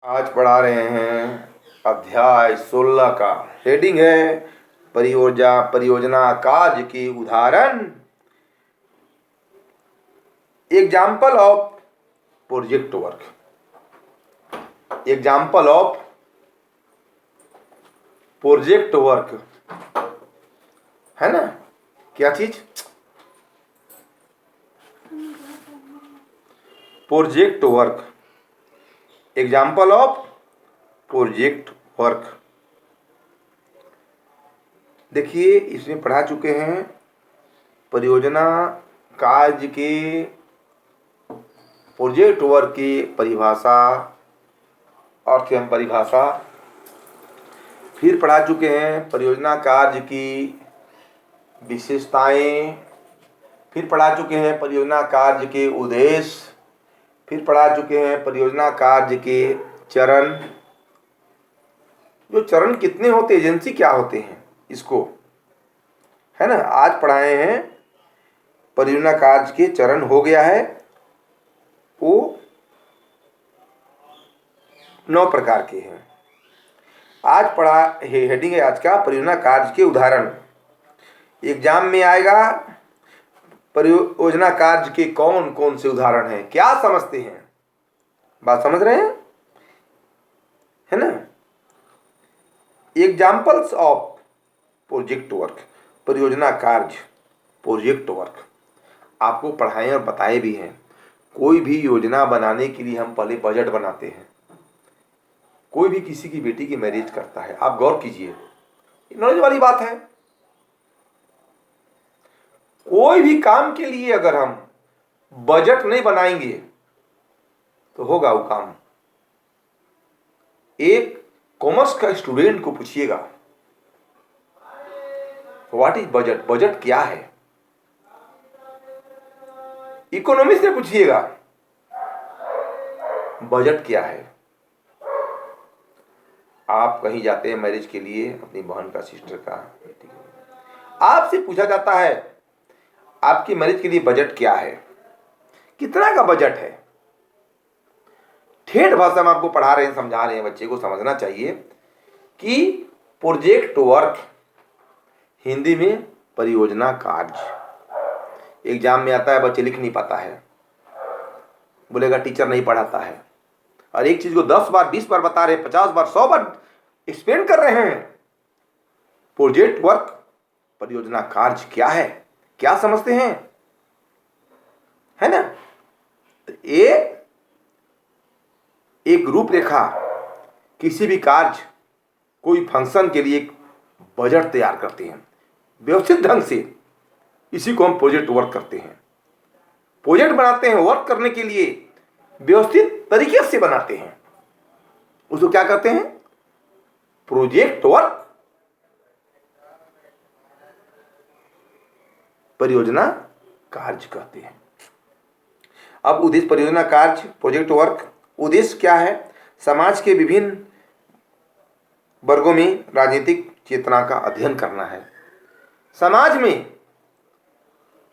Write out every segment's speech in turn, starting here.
आज पढ़ा रहे हैं अध्याय 16 का। हेडिंग है परियोजना कार्य की उदाहरण। Example of project work. Example of project work है ना। क्या चीज? Project work. Example of project work. देखिए, इसमें पढ़ा चुके हैं परियोजना कार्य के प्रोजेक्ट वर्क की परिभाषा, अर्थ एवं परिभाषा। फिर पढ़ा चुके हैं परियोजना कार्य की विशेषताएं। फिर पढ़ा चुके हैं परियोजना कार्य के उद्देश्य। फिर पढ़ा चुके हैं परियोजना कार्य के चरण। जो चरण कितने होते, एजेंसी क्या होते हैं, इसको है ना आज पढ़ाए हैं। परियोजना कार्य के चरण हो गया है, वो 9 प्रकार के हैं। आज पढ़ा हेडिंग है आज का परियोजना कार्य के उदाहरण। एग्जाम में आएगा परियोजना कार्य के कौन कौन से उदाहरण हैं, क्या समझते हैं, बात समझ रहे हैं, है ना। एग्जाम्पल्स ऑफ प्रोजेक्ट वर्क, परियोजना कार्य प्रोजेक्ट वर्क आपको पढ़ाए और बताए भी हैं। कोई भी योजना बनाने के लिए हम पहले बजट बनाते हैं। कोई भी किसी की बेटी की मैरिज करता है, आप गौर कीजिए, नॉलेज वाली बात है। कोई भी काम के लिए अगर हम बजट नहीं बनाएंगे तो होगा वो काम। एक कॉमर्स का स्टूडेंट को पूछिएगा व्हाट इज बजट, बजट क्या है। इकोनॉमिक्स से पूछिएगा बजट क्या है। आप कहीं जाते हैं मैरिज के लिए, अपनी बहन का, सिस्टर का, बेटी का, आपसे पूछा जाता है आपकी मैरिज के लिए बजट क्या है, कितना का बजट है। ठेठ भाषा में आपको पढ़ा रहे हैं, समझा रहे हैं, बच्चे को समझना चाहिए कि प्रोजेक्ट वर्क हिंदी में परियोजना कार्य। एग्जाम में आता है, बच्चे लिख नहीं पाता है, बोलेगा टीचर नहीं पढ़ाता है। और एक चीज को 10 बार 20 बार बता रहे हैं, 50 बार 100 बार एक्सप्लेन कर रहे हैं। प्रोजेक्ट वर्क परियोजना कार्य क्या है, क्या समझते हैं, है ना। तो ये एक रूपरेखा, किसी भी कार्य, कोई फंक्शन के लिए एक बजट तैयार करते हैं व्यवस्थित ढंग से, इसी को हम प्रोजेक्ट वर्क करते हैं। प्रोजेक्ट बनाते हैं, वर्क करने के लिए व्यवस्थित तरीके से बनाते हैं, उसको क्या करते हैं, प्रोजेक्ट वर्क परियोजना कार्य कहते हैं। अब उद्देश्य परियोजना कार्य प्रोजेक्ट वर्क, उद्देश्य क्या है, समाज के विभिन्न वर्गों में राजनीतिक चेतना का अध्ययन करना है। समाज में,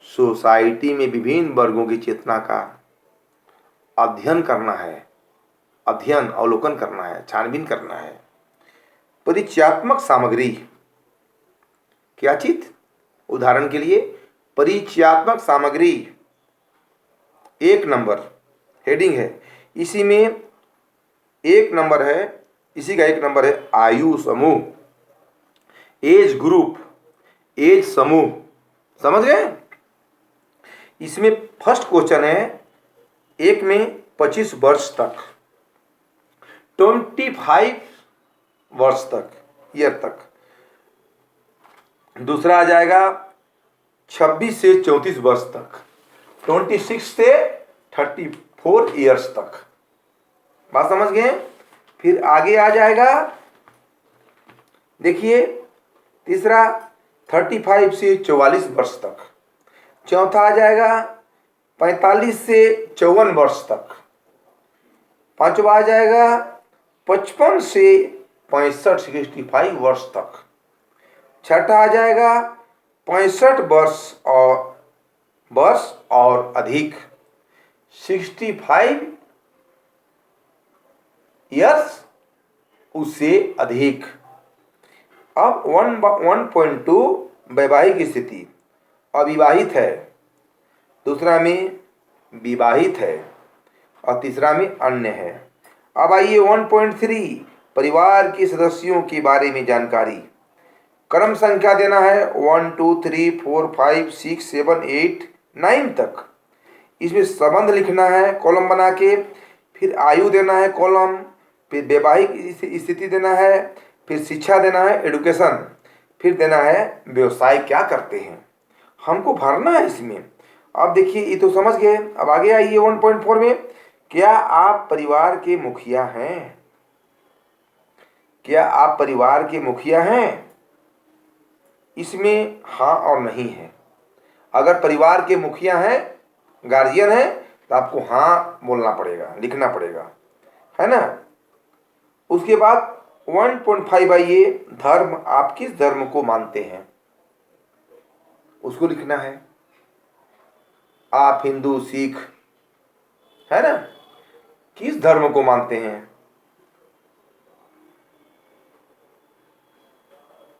सोसाइटी में विभिन्न वर्गों की चेतना का अध्ययन करना है, अध्ययन अवलोकन करना है, छानबीन करना है। परिचयात्मक सामग्री, क्या चीज, उदाहरण के लिए परिचयात्मक सामग्री 1 नंबर हेडिंग है। इसी में 1 नंबर है, इसी का 1 नंबर है आयु समूह, एज ग्रुप, एज समूह, समझ गए। इसमें फर्स्ट क्वेश्चन है, एक में 25 वर्ष तक, 25 वर्ष तक, ईयर तक। दूसरा आ जाएगा 26 से 34 वर्ष तक, 26 से 34 ईयर्स तक, बात समझ गए। फिर आगे आ जाएगा, देखिए तीसरा 35 से 44 वर्ष तक। चौथा आ जाएगा 45 से 54 वर्ष तक। पांचवा आ जाएगा 55 से 65 65 वर्ष तक। छठा आ जाएगा 65 वर्ष और अधिक, 65 यस उससे अधिक। अब 1.2 वैवाहिक स्थिति, अविवाहित है, दूसरा में विवाहित है और तीसरा में अन्य है। अब आइए 1.3 परिवार के सदस्यों के बारे में जानकारी। क्रम संख्या देना है 1 2 3 4 5 6 7 8 9 तक। इसमें संबंध लिखना है कॉलम बना के, फिर आयु देना है कॉलम, फिर वैवाहिक स्थिति देना है, फिर शिक्षा देना है एडुकेशन, फिर देना है व्यवसाय क्या करते हैं, हमको भरना है इसमें। अब देखिए ये तो समझ गए। अब आगे आइए 1.4 में, क्या आप परिवार के मुखिया हैं? क्या आप परिवार के मुखिया हैं? इसमें हाँ और नहीं है। अगर परिवार के मुखिया हैं, गार्जियन हैं, तो आपको हाँ बोलना पड़ेगा, लिखना पड़ेगा, है ना। उसके बाद 1.5 आइए, धर्म, आप किस धर्म को मानते हैं, उसको लिखना है। आप हिंदू, सिख, है ना, किस धर्म को मानते हैं,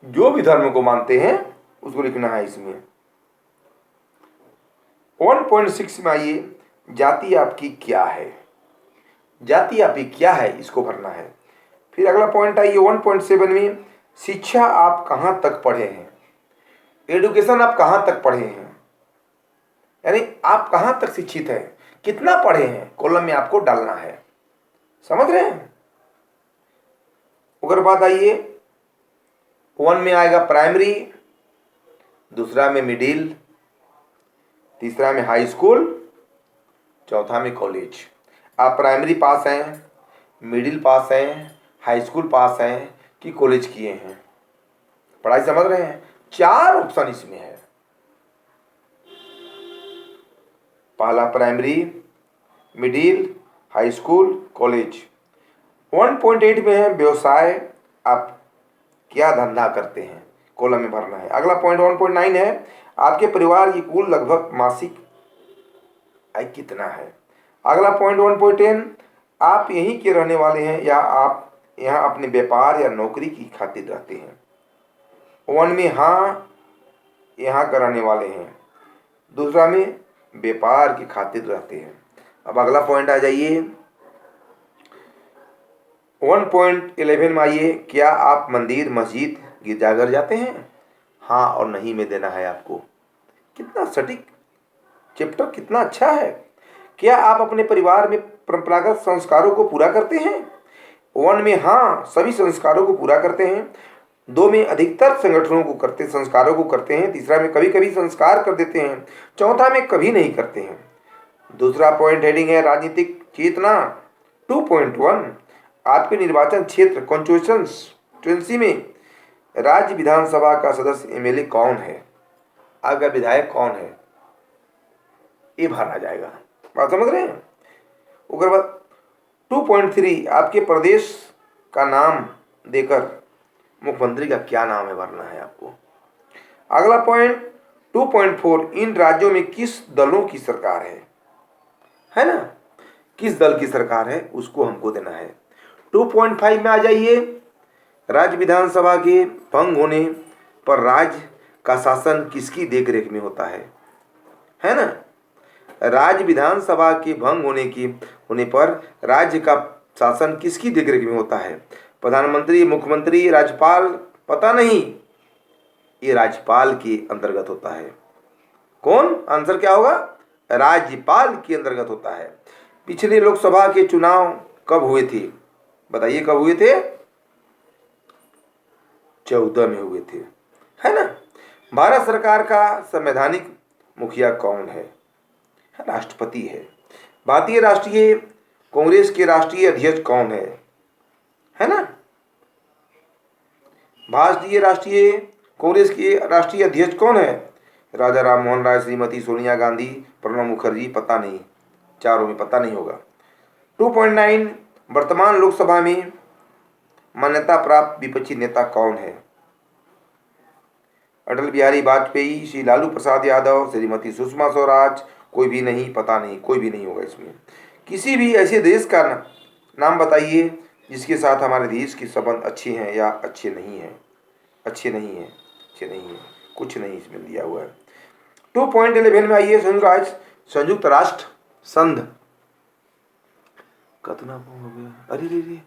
जो भी धर्म को मानते हैं उसको लिखना है इसमें। 1.6 में आइए, जाति आपकी क्या है, जाति आपकी क्या है, इसको भरना है। फिर अगला पॉइंट आइए 1.7 में, शिक्षा आप कहाँ तक पढ़े हैं, एडुकेशन आप कहाँ तक पढ़े हैं, यानी आप कहाँ तक शिक्षित हैं, कितना पढ़े हैं, कॉलम में आपको डालना है। समझ रहे हैं। उगर बाद आइए 1 में आएगा प्राइमरी, दूसरा में मिडिल, तीसरा में हाई स्कूल, चौथा में कॉलेज। आप प्राइमरी पास हैं, मिडिल पास हैं, हाई स्कूल पास हैं कि कॉलेज किए हैं, पढ़ाई समझ रहे हैं। 4 ऑप्शन इसमें है। पहला primary, middle, high school, college. 1.8 में है व्यवसाय, आप क्या धंधा करते हैं, कॉलम में भरना है। अगला पॉइंट 1.9 है, आपके परिवार की कुल लगभग मासिक आय कितना है। अगला पॉइंट 1.10, आप यहीं के रहने वाले हैं या आप यहाँ अपने व्यापार या नौकरी की खातिर रहते हैं। 1 में हाँ, यहाँ का रहने वाले हैं, दूसरा में व्यापार की खातिर रहते हैं। अब अगला पॉइंट आ जाइए 1.11 में आइए, क्या आप मंदिर, मस्जिद, गिरजाघर जाते हैं, हाँ और नहीं में देना है आपको। कितना सटीक चैप्टर, कितना अच्छा है। क्या आप अपने परिवार में परंपरागत संस्कारों को पूरा करते हैं। 1 में हाँ, सभी संस्कारों को पूरा करते हैं, 2 में अधिकतर संगठनों को करते, संस्कारों को करते हैं, तीसरा में कभी कभी संस्कार कर देते हैं, चौथा में कभी नहीं करते हैं। दूसरा पॉइंट हेडिंग है राजनीतिक चेतना। 2.1, आपके निर्वाचन क्षेत्र कॉन्स्टिट्यूएंसी में राज्य विधानसभा का सदस्य एमएलए कौन है, अगर विधायक कौन है, ये भरना जाएगा। बात समझ रहे हैं। उसके बाद 2.3, आपके प्रदेश का नाम देकर मुख्यमंत्री का क्या नाम है भरना है आपको। अगला पॉइंट 2.4, इन राज्यों में किस दलों की सरकार है ना, किस दल की सरकार है उसको हमको देना है। 2.5 में आ जाइए, राज्य विधानसभा के भंग होने पर राज्य का शासन किसकी देखरेख में होता है ना। राज्य विधानसभा के भंग होने पर राज्य का शासन किसकी देखरेख में होता है। प्रधानमंत्री, मुख्यमंत्री, राज्यपाल, पता नहीं, ये राज्यपाल के अंतर्गत होता है। कौन, आंसर क्या होगा, राज्यपाल के अंतर्गत होता है। पिछले लोकसभा के चुनाव कब हुए थे, बताइए कब हुए थे, 14 में हुए थे, है ना। भारत सरकार का संवैधानिक मुखिया कौन है, राष्ट्रपति है। भारतीय राष्ट्रीय कांग्रेस के राष्ट्रीय अध्यक्ष कौन है ना। भारतीय राष्ट्रीय कांग्रेस के राष्ट्रीय अध्यक्ष कौन है, राजा राम मोहन राय, श्रीमती सोनिया गांधी, प्रणब मुखर्जी, पता नहीं, चारों में पता नहीं होगा। 2.9, वर्तमान लोकसभा में मान्यता प्राप्त विपक्षी नेता कौन है। अटल बिहारी वाजपेयी, श्री लालू प्रसाद यादव, श्रीमती सुषमा स्वराज, कोई भी नहीं, पता नहीं, कोई भी नहीं होगा इसमें। किसी भी ऐसे देश का नाम बताइए जिसके साथ हमारे देश की संबंध अच्छी हैं या अच्छे नहीं हैं, अच्छे नहीं हैं, अच्छे नहीं हैं, कुछ नहीं इसमें दिया हुआ है। 2.11 में आइए, संयुक्त राष्ट्र संघ कितना हो गया, अरे रे रे